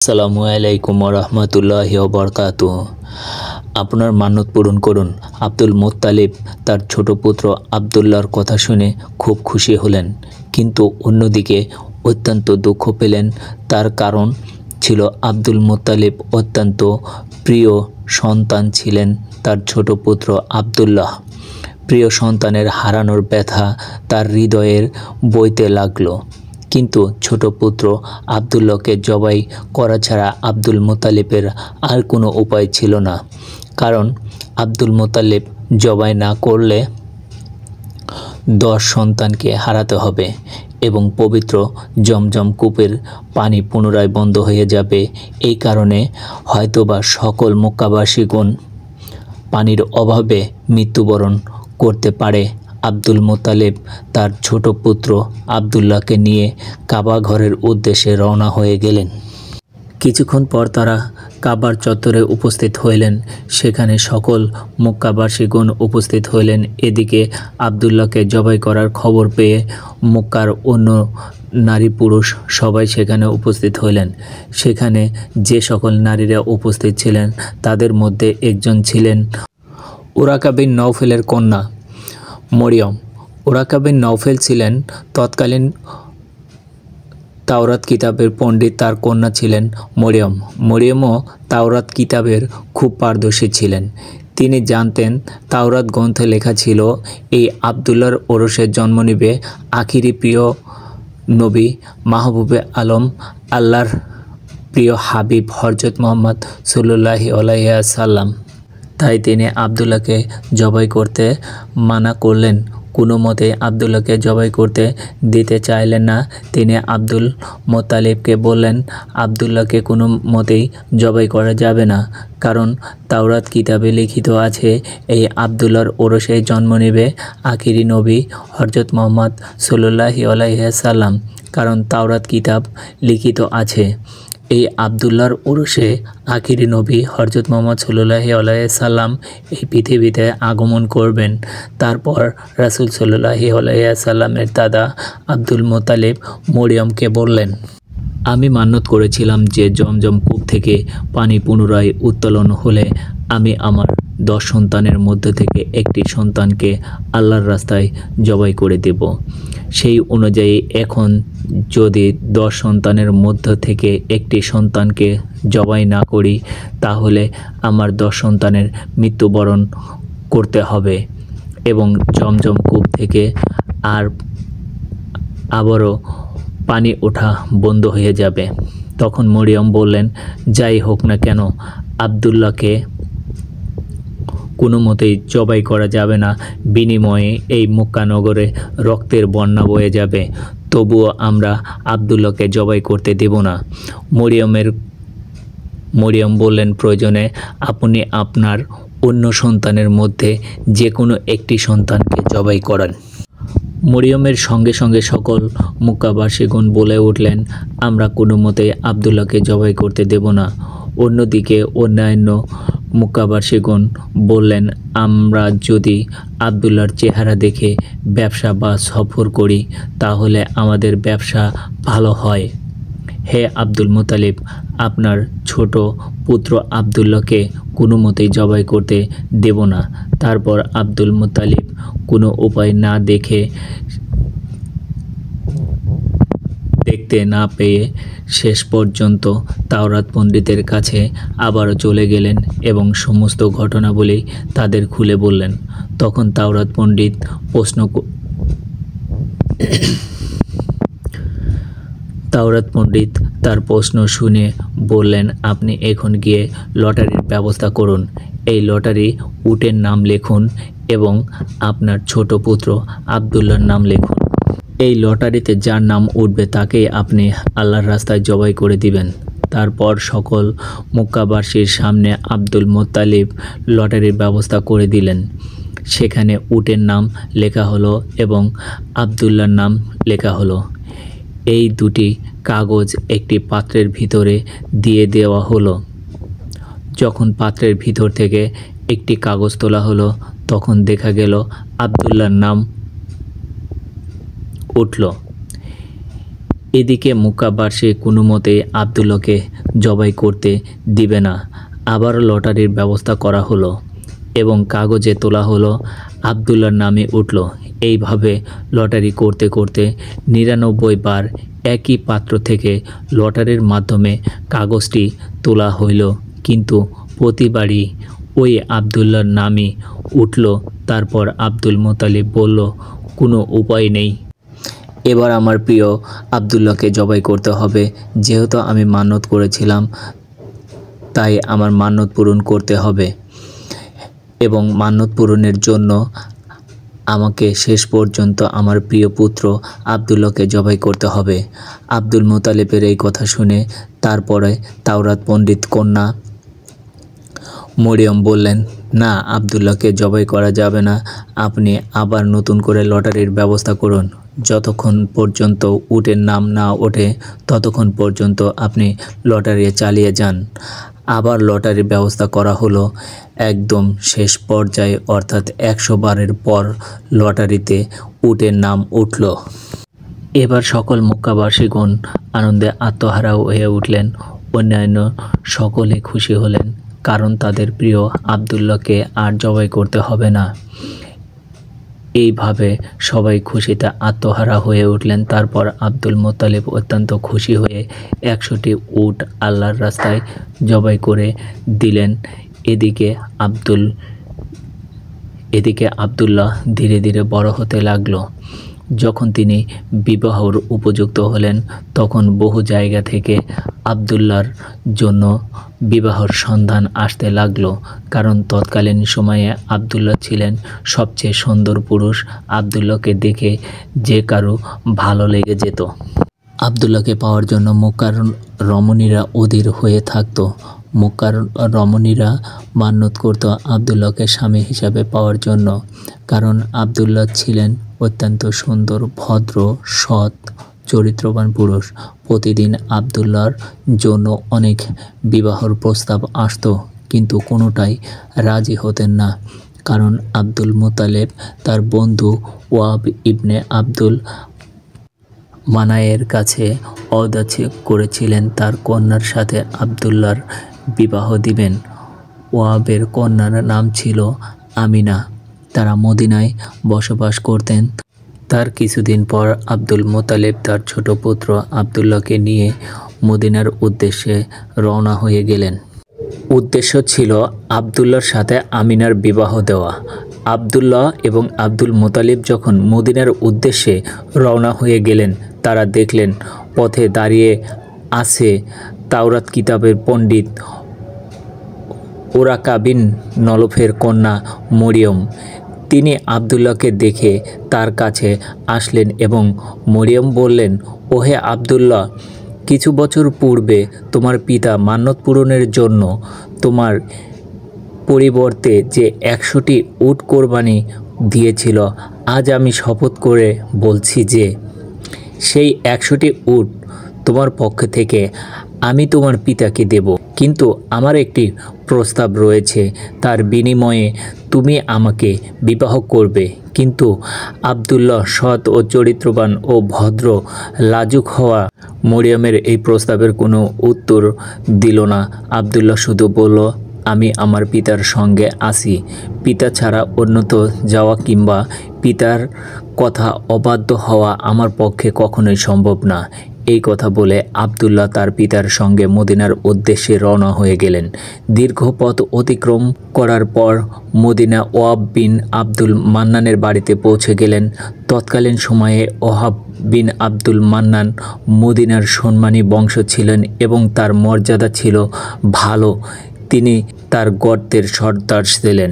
আসসালামু আলাইকুম রহমতুল্লাহি ওবরকাতুহ। আপনার মান্যত পূরণ করুন। আব্দুল মুত্তালিব তার ছোট পুত্র আবদুল্লাহর কথা শুনে খুব খুশি হলেন, কিন্তু অন্যদিকে অত্যন্ত দুঃখ পেলেন। তার কারণ ছিল আব্দুল মুত্তালিব অত্যন্ত প্রিয় সন্তান ছিলেন তার ছোট পুত্র আবদুল্লাহ। প্রিয় সন্তানের হারানোর ব্যথা তার হৃদয়ের বইতে লাগলো। কিন্তু ছোট পুত্র আবদুল্লাহকে জবাই করা ছাড়া আব্দুল মুত্তালিবের আর কোনো উপায় ছিল না, কারণ আব্দুল মুত্তালিব জবাই না করলে 10 সন্তানকে হারাতে হবে এবং পবিত্র জমজম কূপের পানি পুনরায় বন্ধ হয়ে যাবে। এই কারণে হয়তোবা সকল মক্কাবাসীগণ পানির অভাবে মৃত্যুবরণ করতে পারে। আব্দুল মুত্তালিব তার ছোট পুত্র আবদুল্লাহকে নিয়ে কাবা ঘরের উদ্দেশ্যে রওনা হয়ে গেলেন। কিছুক্ষণ পর তারা কাবার চত্বরে উপস্থিত হইলেন। সেখানে সকল মক্কাবাসীগণ উপস্থিত হইলেন। এদিকে আবদুল্লাহকে জবাই করার খবর পেয়ে মক্কার অন্য নারী পুরুষ সবাই সেখানে উপস্থিত হইলেন। সেখানে যে সকল নারীরা উপস্থিত ছিলেন তাদের মধ্যে একজন ছিলেন ওরাকা বিন নওফেলের কন্যা মরিয়ম। ওরাকা বিন নওফেল ছিলেন তৎকালীন তাওরাত কিতাবের পণ্ডিত, তার কন্যা ছিলেন মরিয়ম। মরিয়মও তাওরাত কিতাবের খুব পারদর্শী ছিলেন। তিনি জানতেন তাওরাত গ্রন্থে লেখা ছিল এই আবদুল্লাহর ওরসে জন্ম নিবে আখিরি প্রিয় নবী মাহবুবে আলম, আল্লাহর প্রিয় হাবিব হযরত মুহাম্মদ সাল্লাল্লাহু আলাইহি ওয়াসাল্লাম। তাই তিনি আবদুল্লাহকে জবাই করতে মানা করলেন। কোনো মতে আবদুল্লাহকে জবাই করতে দিতে চাইলেন না। তিনি আব্দুল মুত্তালিবকে বললেন, আবদুল্লাহকে কোনো মতেই জবাই করা যাবে না, কারণ তাওরাত কিতাবে লিখিত আছে এই আবদুল্লাহর ওরসে জন্ম নেবে আখিরি নবী হযরত মুহাম্মদ সাল্লাল্লাহু আলাইহি ওয়াসাল্লাম। কারণ তাওরাত কিতাব লিখিত আছে এই আবদুল্লাহর ওরসে আখিরি নবী হযরত মুহাম্মদ সাল্লাল্লাহু আলাইহি ওয়াসাল্লাম এই পৃথিবীতে আগমন করবেন। তারপর রাসূল সাল্লাল্লাহু আলাইহি ওয়াসাল্লামের দাদা আব্দুল মুত্তালিব মরিয়মকে বললেন, আমি মান্যত করেছিলাম যে জমজম কূপ থেকে পানি পুনরায় উত্তোলন হলে আমি আমার 10 সন্তানের মধ্যে থেকে একটি সন্তানকে আল্লাহর রাস্তায় জবাই করে দেব। সেই অনুযায়ী এখন যদি 10 সন্তানের মধ্য থেকে একটি সন্তানকে জবাই না করি, তাহলে আমার 10 সন্তানের মৃত্যুবরণ করতে হবে এবং জমজম কূপ থেকে আবারও পানি ওঠা বন্ধ হয়ে যাবে। তখন মরিয়ম বললেন, যাই হোক না কেন আবদুল্লাহকে কোনো মতেই জবাই করা যাবে না, বিনিময়ে এই মক্কা নগরে রক্তের বন্যা বয়ে যাবে, তবুও আমরা আবদুল্লাহকে জবাই করতে দেব না। মরিয়ম বললেন, প্রয়োজনে আপনি আপনার অন্য সন্তানের মধ্যে যে কোনো একটি সন্তানকে জবাই করান। মরিয়মের সঙ্গে সঙ্গে সকল মক্কাবাসীগণ বলে উঠলেন, আমরা কোনো মতেই আবদুল্লাহকে জবাই করতে দেব না। অন্যদিকে অন্যান্য মক্কাবাসীগণ বললেন, আমরা যদি আবদুল্লাহর চেহারা দেখে ব্যবসা বা সফর করি তাহলে আমাদের ব্যবসা ভালো হয়। হে আব্দুল মুত্তালিব, আপনার ছোট পুত্র আবদুল্লাহকে কোনো মতেই জবাই করতে দেব না। তারপর আব্দুল মুত্তালিব কোনো উপায় না দেখতে না পেয়ে শেষ পর্যন্ত তাওরাত পণ্ডিতের কাছে আবারও চলে গেলেন এবং সমস্ত ঘটনাবলী তাদের খুলে বললেন। তখন তাওরাত পণ্ডিত তার প্রশ্ন শুনে বললেন, আপনি এখন গিয়ে লটারির ব্যবস্থা করুন। এই লটারি উটের নাম লিখুন এবং আপনার ছোট পুত্র আবদুল্লাহর নাম লিখুন। এই লটারিতে যার নাম উঠবে তাকেই আপনি আল্লাহর রাস্তায় জবাই করে দিবেন। তারপর সকল মক্কাবাসীর সামনে আব্দুল মুত্তালিব লটারির ব্যবস্থা করে দিলেন। সেখানে উটের নাম লেখা হলো এবং আবদুল্লাহর নাম লেখা হলো। এই দুটি কাগজ একটি পাত্রের ভিতরে দিয়ে দেওয়া হলো। যখন পাত্রের ভিতর থেকে একটি কাগজ তোলা হলো তখন দেখা গেল আবদুল্লাহর নাম উঠল। এদিকে মুক্কাবাসী কোনো মতে আবদুল্লাহকে জবাই করতে দিবে না। আবার লটারির ব্যবস্থা করা হলো এবং কাগজে তোলা হলো, আবদুল্লাহর নামে উঠল। এইভাবে লটারি করতে করতে ৯৯ বার একই পাত্র থেকে লটারির মাধ্যমে কাগজটি তোলা হইল, কিন্তু প্রতিবারই ওই আবদুল্লাহর নামই উঠল। তারপর আব্দুল মুত্তালিব বলল, কোনো উপায় নেই, এবার আমার প্রিয় আবদুল্লাহকে জবাই করতে হবে। যেহেতু আমি মান্যত করেছিলাম, তাই আমার মান্যত পূরণ করতে হবে এবং মান্যত পূরণের জন্য আমাকে শেষ পর্যন্ত আমার প্রিয় পুত্র আবদুল্লাহকে জবাই করতে হবে। আব্দুল মুত্তালিবের এই কথা শুনে তারপরে তাওরাত পণ্ডিত কন্যা মরিয়ম বললেন, না, আবদুল্লাহকে জবাই করা যাবে না। আপনি আবার নতুন করে লটারির ব্যবস্থা করুন। যতক্ষণ পর্যন্ত উটের নাম না ওঠে ততক্ষণ পর্যন্ত আপনি লটারি চালিয়ে যান। আবার লটারির ব্যবস্থা করা হলো। একদম শেষ পর্যায়ে অর্থাৎ ১০০ বারের পর লটারিতে উটের নাম উঠল। এবার সকল মক্কাবাসীগণ আনন্দে আত্মহারা হয়ে উঠলেন। অন্যান্য সকলে খুশি হলেন, কারণ তাদের প্রিয় আবদুল্লাহকে আর জবাই করতে হবে না। এইভাবে সবাই খুশিতে আত্মহারা হয়ে উঠলেন। তারপর আব্দুল মুত্তালিব অত্যন্ত খুশি হয়ে ১০০টি উট আল্লাহর রাস্তায় জবাই করে দিলেন। এদিকে আবদুল্লাহ ধীরে ধীরে বড় হতে লাগলো। যখন তিনি বিবাহর উপযুক্ত হলেন, তখন বহু জায়গা থেকে আবদুল্লাহর জন্য বিবাহর সন্ধান আসতে লাগলো, কারণ তৎকালীন সময়ে আবদুল্লাহ ছিলেন সবচেয়ে সুন্দর পুরুষ। আবদুল্লাহকে দেখে যে কারো ভালো লেগে যেত। আবদুল্লাহকে পাওয়ার জন্য মক্কার রমণীরা অধীর হয়ে থাকতো। মক্কার রমণীরা মান্যত করত আবদুল্লাহকে স্বামী হিসাবে পাওয়ার জন্য, কারণ আবদুল্লাহ ছিলেন অত্যন্ত সুন্দর, ভদ্র, সৎ, চরিত্রবান পুরুষ। প্রতিদিন আবদুল্লাহর জন্য অনেক বিবাহর প্রস্তাব আসতো, কিন্তু কোনোটাই রাজি হতেন না, কারণ আব্দুল মুত্তালিব তার বন্ধু ওয়াব ইবনে আব্দুল মানায়ের কাছে অদাচ্ছ করেছিলেন তার কন্যার সাথে আবদুল্লাহর বিবাহ দিবেন। ওয়াবের কন্যার নাম ছিল আমিনা। তারা মদিনায় বসবাস করতেন। তার কিছুদিন পর আব্দুল মুত্তালিব তার ছোট পুত্র আবদুল্লাহকে নিয়ে মদিনার উদ্দেশ্যে রওনা হয়ে গেলেন। উদ্দেশ্য ছিল আবদুল্লাহর সাথে আমিনার বিবাহ দেওয়া। আবদুল্লাহ এবং আব্দুল মুত্তালিব যখন মদিনার উদ্দেশ্যে রওনা হয়ে গেলেন, তারা দেখলেন পথে দাঁড়িয়ে আছে তাওরাত কিতাবের পণ্ডিত ওরাকা বিন নলফের কন্যা মরিয়ম। তিনি আবদুল্লাহকে দেখে তার কাছে আসলেন এবং মরিয়ম বললেন, ওহে আবদুল্লাহ, কিছু বছর পূর্বে তোমার পিতা মান্যত পূরণের জন্য তোমার পরিবর্তে যে ১০০টি উট কোরবানি দিয়েছিল, আজ আমি শপথ করে বলছি যে সেই ১০০টি উট তোমার পক্ষ থেকে আমি তোমার পিতাকে দেব। কিন্তু আমার একটি প্রস্তাব রয়েছে, তার বিনিময়ে তুমি আমাকে বিবাহ করবে। কিন্তু আবদুল্লাহ সৎ ও চরিত্রবান ও ভদ্র, লাজুক হওয়া মরিয়মের এই প্রস্তাবের কোনো উত্তর দিল না। আবদুল্লাহ শুধু বলল, আমি আমার পিতার সঙ্গে আছি। পিতা ছাড়া অন্যত্র যাওয়া কিংবা পিতার কথা অবাধ্য হওয়া আমার পক্ষে কখনোই সম্ভব না। এই কথা বলে আবদুল্লাহ তার পিতার সঙ্গে মদিনার উদ্দেশ্যে রওনা হয়ে গেলেন। দীর্ঘ পথ অতিক্রম করার পর মদিনা ওয়াব বিন আব্দুল মান্নানের বাড়িতে পৌঁছে গেলেন। তৎকালীন সময়ে ওয়াব বিন আব্দুল মান্নান মদিনার সম্মানী বংশ ছিলেন এবং তার মর্যাদা ছিল ভালো। তিনি তার গর্তের সর্দার ছিলেন।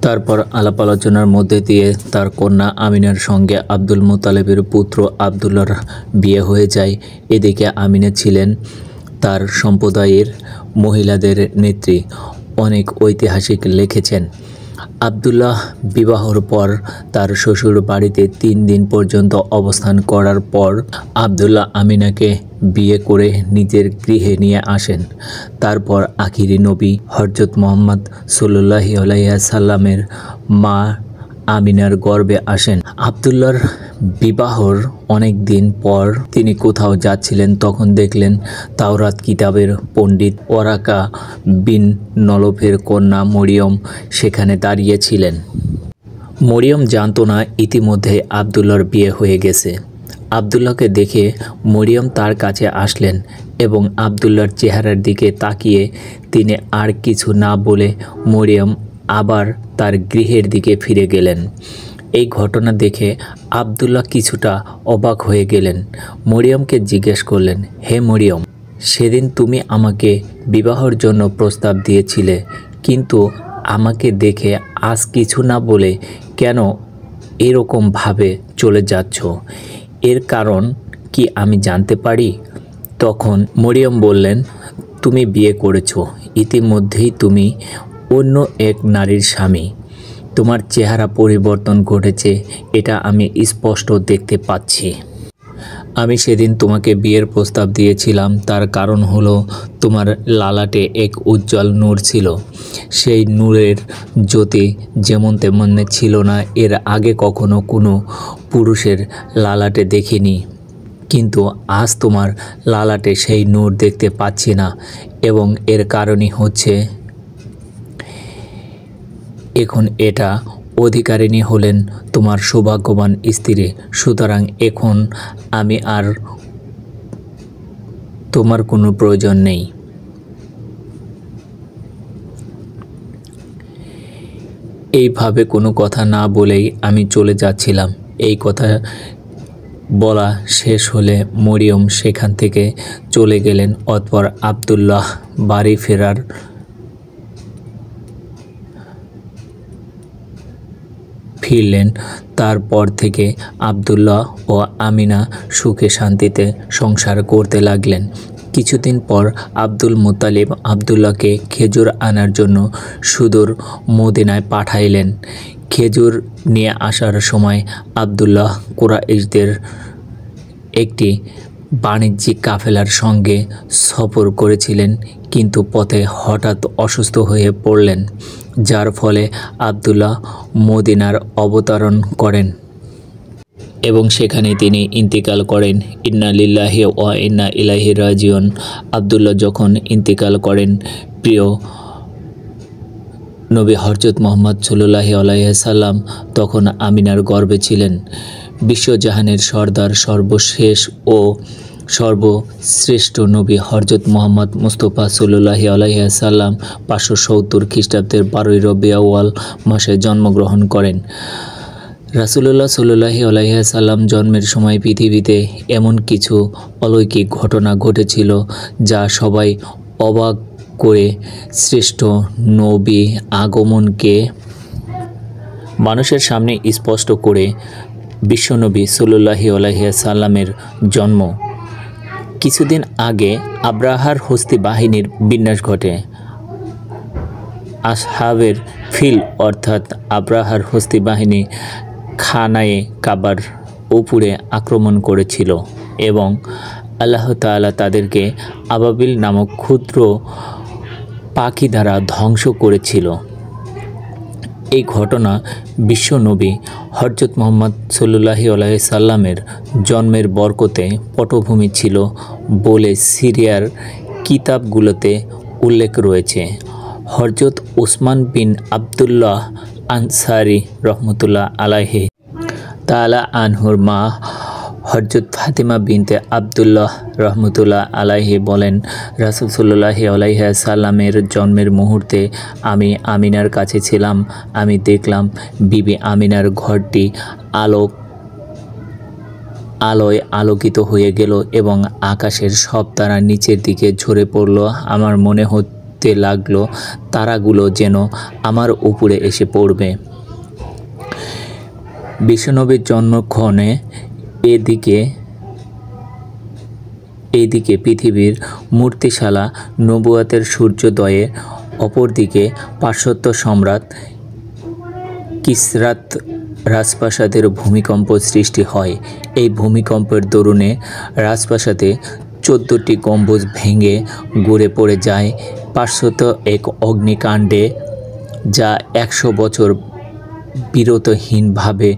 তারপর আলাপ আলোচনার মধ্যে দিয়ে তার কন্যা আমিনার সঙ্গে আব্দুল মুত্তালিবের পুত্র আবদুল্লাহর বিয়ে হয়ে যায়। এদিকে আমিনা ছিলেন তার সম্প্রদায়ের মহিলাদের নেত্রী। অনেক ঐতিহাসিক লিখেছেন, আবদুল্লাহ বিবাহর পর তার শ্বশুর বাড়িতে ৩ দিন পর্যন্ত অবস্থান করার পর আবদুল্লাহ আমিনাকে বিয়ে করে নিজের গৃহে নিয়ে আসেন। তারপর আখিরি নবী হযরত মুহাম্মদ সাল্লাল্লাহু আলাইহি সাল্লামের মা আমিনার গর্ভে আসেন। আব্দুল্লাহর বিবাহর অনেক দিন পর তিনি কোথাও যাচ্ছিলেন, তখন দেখলেন তাওরাত কিতাবের পণ্ডিত ওরাকা বিন নলফের কন্যা মরিয়ম সেখানে দাঁড়িয়েছিলেন। মরিয়ম জানতো না ইতিমধ্যে আব্দুল্লাহর বিয়ে হয়ে গেছে। আব্দুল্লাহকে দেখে মরিয়ম তার কাছে আসলেন এবং আব্দুল্লাহর চেহারার দিকে তাকিয়ে তিনি আর কিছু না বলে মরিয়ম আবার তার গৃহের দিকে ফিরে গেলেন। এই ঘটনা দেখে আব্দুল্লাহ কিছুটা অবাক হয়ে গেলেন। মরিয়মকে জিজ্ঞেস করলেন, হে মরিয়ম, সেদিন তুমি আমাকে বিবাহের জন্য প্রস্তাব দিয়েছিলে, কিন্তু আমাকে দেখে আজ কিছু না বলে কেন এরকমভাবে চলে যাচ্ছ? এর কারণ কি আমি জানতে পারি? তখন মরিয়ম বললেন, তুমি বিয়ে করেছো, ইতিমধ্যেই তুমি অন্য এক নারীর স্বামী। তোমার চেহারা পরিবর্তন ঘটেছে, এটা আমি স্পষ্ট দেখতে পাচ্ছি। আমি সেদিন তোমাকে বিয়ের প্রস্তাব দিয়েছিলাম, তার কারণ হলো তোমার লালাটে এক উজ্জ্বল নূর ছিল। সেই নূরের জ্যোতি যেমন তেমন ছিল না, এর আগে কখনো কোনো পুরুষের লালাটে দেখিনি, কিন্তু আজ তোমার লালাটে সেই নূর দেখতে পাচ্ছি না, এবং এর কারণই হচ্ছে এখন এটা অধিকারিণী হলেন তোমার সৌভাগ্যবান স্ত্রী। সুতরাং এখন আমি আর তোমার কোনো প্রয়োজন নেই। এইভাবে কোনো কথা না বলেই আমি চলে যাচ্ছিলাম। এই কথা বলা শেষ হলে মরিয়ম সেখান থেকে চলে গেলেন। অতঃপর আব্দুল্লাহ বাড়ি ফিরলেন। তারপর থেকে আব্দুল্লাহ ও আমিনা সুখে শান্তিতে সংসার করতে লাগলেন। কিছুদিন পর আব্দুল মুত্তালিব আব্দুল্লাহকে খেজুর আনার জন্য সুদূর মদিনায় পাঠাইলেন। খেজুর নিয়ে আসার সময় আব্দুল্লাহ কুরাইশদের একটি বাণিজ্যিক কাফেলার সঙ্গে সফর করেছিলেন, কিন্তু পথে হঠাৎ অসুস্থ হয়ে পড়লেন, যার ফলে আব্দুল্লাহ মদিনার অবতরণ করেন এবং সেখানে তিনি ইন্তিকাল করেন। ইন্না লিল্লাহি ওয়া ইন্না ইলাইহি রাজিউন। আব্দুল্লাহ যখন ইন্তিকাল করেন, প্রিয় নবী হযরত মুহাম্মদ সাল্লাল্লাহু আলাইহি সাল্লাম তখন আমিনার গর্ভে ছিলেন। বিশ্বজাহানের সর্দার, সর্বশেষ ও সর্বশ্রেষ্ঠ নবী হযরত মুহাম্মদ মুস্তাফা সাল্লাল্লাহু আলাইহি সাল্লাম 570 খ্রিস্টাব্দের 12ই রবিউল আউয়াল মাসে জন্মগ্রহণ করেন। রাসূলুল্লাহ সাল্লাল্লাহু আলাইহি সাল্লাম জন্মের সময় পৃথিবীতে এমন কিছু অলৌকিক ঘটনা ঘটেছিল যা সবাই অবাক করে শ্রেষ্ঠ নবী আগমনকে মানুষের সামনে স্পষ্ট করে। বিশ্বনবী সাল্লাল্লাহু আলাইহি সাল্লামের জন্ম। কিছুদিন আগে আব্রাহার হস্তি বাহিনীর বিনাশ ঘটে। আসহাবের ফিল অর্থাৎ আব্রাহার হস্তি বাহিনী খানায়ে কাবার উপরে আক্রমণ করেছিল এবং আল্লাহ তাআলা তাদেরকে আবাবিল নামক ক্ষুদ্র পাখি দ্বারা ধ্বংস করেছিল। এই ঘটনা বিশ্বনবী হযরত মুহাম্মদ সাল্লাল্লাহু আলাইহি সাল্লামের জন্মের বরকতে পটভূমি ছিল বলে সিরিয়ার কিতাবগুলোতে উল্লেখ রয়েছে। হযরত উসমান বিন আব্দুল্লাহ আনসারী রহমতুল্লাহ আলাইহি তাআলা আনহুর মা হযরত ফাতিমা বিনতে আব্দুল্লাহ রহমতুল্লাহ আলাইহি বলেন, রাসূল সাল্লাল্লাহু আলাইহি সাল্লামের জন্মের মুহূর্তে আমি আমিনার কাছে ছিলাম। আমি দেখলাম বিবি আমিনার ঘরটি আলোয় আলোকিত হয়ে গেল এবং আকাশের সব তারা নিচের দিকে ঝরে পড়ল। আমার মনে হতে লাগলো তারাগুলো যেন আমার উপরে এসে পড়বে। বিশ্বনবীর জন্মক্ষণে এইদিকে পৃথিবীর মূর্তিশালা নবুয়াতের সূর্যোদয়ে, অপরদিকে পাশ্চাত্য সম্রাট কিসরাত রাজপ্রাসাদের ভূমিকম্প সৃষ্টি হয়। এই ভূমিকম্পের দরুনে রাজপ্রাসাদে 14টি গম্বুজ ভেঙে গড়ে পড়ে যায়। পাশ্চাত্য এক অগ্নিকাণ্ডে যা 100 বছর বিরতহীনভাবে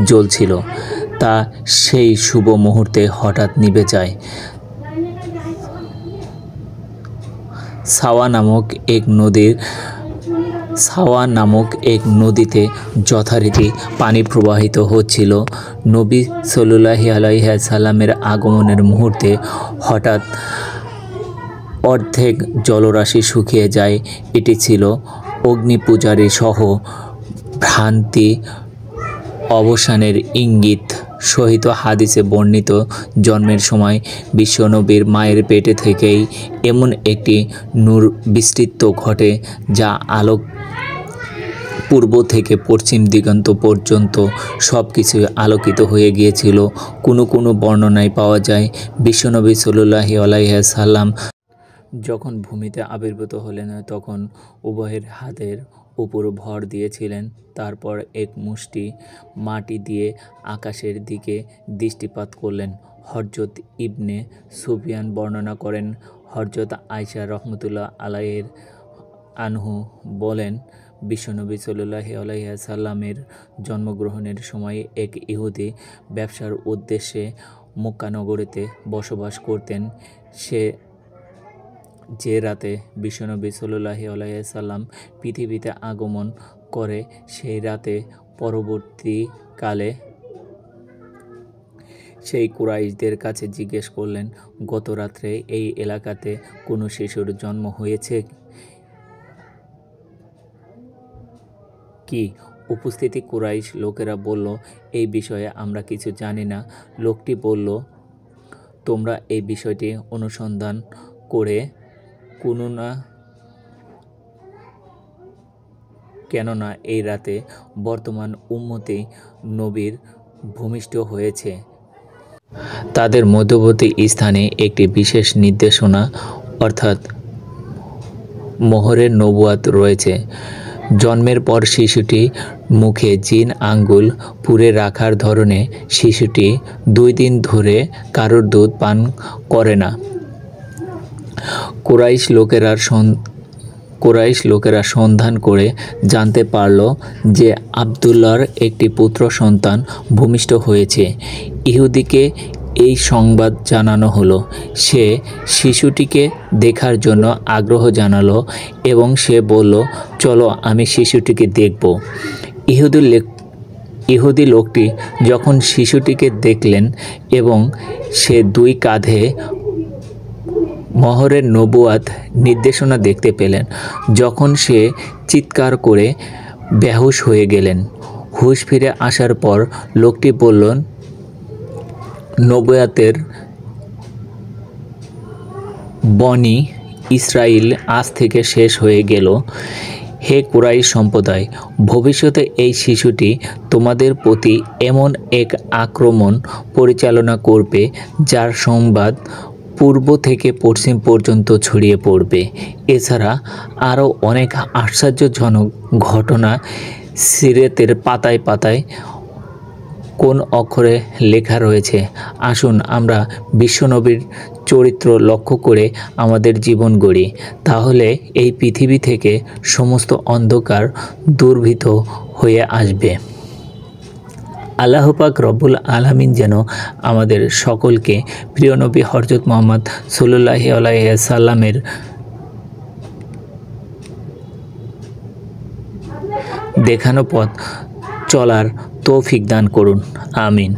জ্বলছিল, তা সেই শুভ মুহূর্তে হঠাৎ নিভে যায়। সাওয়া নামক এক নদীতে যথারীতি পানি প্রবাহিত হচ্ছিল। নবী সাল্লাল্লাহু আলাইহি সাল্লামের আগমনের মুহূর্তে হঠাৎ অর্ধেক জলরাশি শুকিয়ে যায়। এটি ছিল অগ্নিপূজারী সহ ভ্রান্তি অবসানের ইঙ্গিত সহিত হাদিসে বর্ণিত। জন্মের সময় বিশ্বনবীর মায়ের পেটে থেকেই এমন একটি নূর বিস্তৃত ঘটে, যা আলোক পূর্ব থেকে পশ্চিম দিগন্ত পর্যন্ত সব কিছুই আলোকিত হয়ে গিয়েছিল। কোনো বর্ণনায় পাওয়া যায়, বিশ্বনবী সাল্লাল্লাহু আলাইহি সাল্লাম যখন ভূমিতে আবির্ভূত হলেন তখন উভয়ের হাতের উপর ভর দিয়েছিলেন। তারপর এক মুষ্টি মাটি দিয়ে আকাশের দিকে দৃষ্টিপাত করলেন। হযরত ইবনে সুফিয়ান বর্ণনা করেন, হযরত আয়েশা রাহমাতুল্লাহ আনহু বলেন, বিশ্বনবী সাল্লাল্লাহু আলাইহি সাল্লামের জন্মগ্রহণের সময় এক ইহুদি ব্যবসার উদ্দেশ্যে মক্কা নগরীতে বসবাস করতেন। যে রাতে বিশ্বনবী সাল্লাল্লাহু আলাইহি সাল্লাম পৃথিবীতে আগমন করে, সেই রাতে পরবর্তীকালে সেই কুরাইশদের কাছে জিজ্ঞেস করলেন, গত রাত্রে এই এলাকাতে কোনো শিশুর জন্ম হয়েছে কি? উপস্থিত কুরাইশ লোকেরা বলল, এই বিষয়ে আমরা কিছু জানি না। লোকটি বলল, তোমরা এই বিষয়টি অনুসন্ধান করে কেননা এই রাতে বর্তমান উম্মতি নবীর ভূমিষ্ঠ হয়েছে। তাদের মধ্যবর্তী স্থানে একটি বিশেষ নির্দেশনা অর্থাৎ মোহরের নবুয়াত রয়েছে। জন্মের পর শিশুটি মুখে জিন আঙ্গুল পুরে রাখার ধরনে শিশুটি 2 দিন ধরে কারোর দুধ পান করে না। কুরাইশ লোকেরা সন্ধান করে জানতে পারল যে আবদুল্লাহর একটি পুত্র সন্তান ভূমিষ্ঠ হয়েছে। ইহুদিকে এই সংবাদ জানানো হলো। সে শিশুটিকে দেখার জন্য আগ্রহ জানালো এবং সে বলল, চলো আমি শিশুটিকে দেখব। ইহুদি লোকটি যখন শিশুটিকে দেখলেন এবং সে 2 কাঁধে মোহরের নবুয়াত নির্দেশনা দেখতে পেলেন, যখন সে চিৎকার করে বেহুশ হয়ে গেলেন। হুঁশ ফিরে আসার পর লোকটি বলল, নবুয়াতের বনি ইসরাইল আজ থেকে শেষ হয়ে গেল। হে কুরাইশ সম্প্রদায়, ভবিষ্যতে এই শিশুটি তোমাদের প্রতি এমন এক আক্রমণ পরিচালনা করবে যার সংবাদ পূর্ব থেকে পশ্চিম পর্যন্ত ছড়িয়ে পড়বে। এছাড়া আরও অনেক আশ্চর্যজনক ঘটনা সিরাতের পাতায় পাতায় কোন অক্ষরে লেখা রয়েছে। আসুন আমরা বিশ্বনবীর চরিত্র লক্ষ্য করে আমাদের জীবন গড়ি, তাহলে এই পৃথিবী থেকে সমস্ত অন্ধকার দূরীভূত হয়ে আসবে। আল্লাহ পাক রব্বুল আলামিন যেন আমাদের সকলকে প্রিয় নবী হযরত মুহাম্মদ সাল্লাল্লাহু আলাইহি সাল্লামের দেখানো পথ চলার তৌফিক দান করুন। আমিন।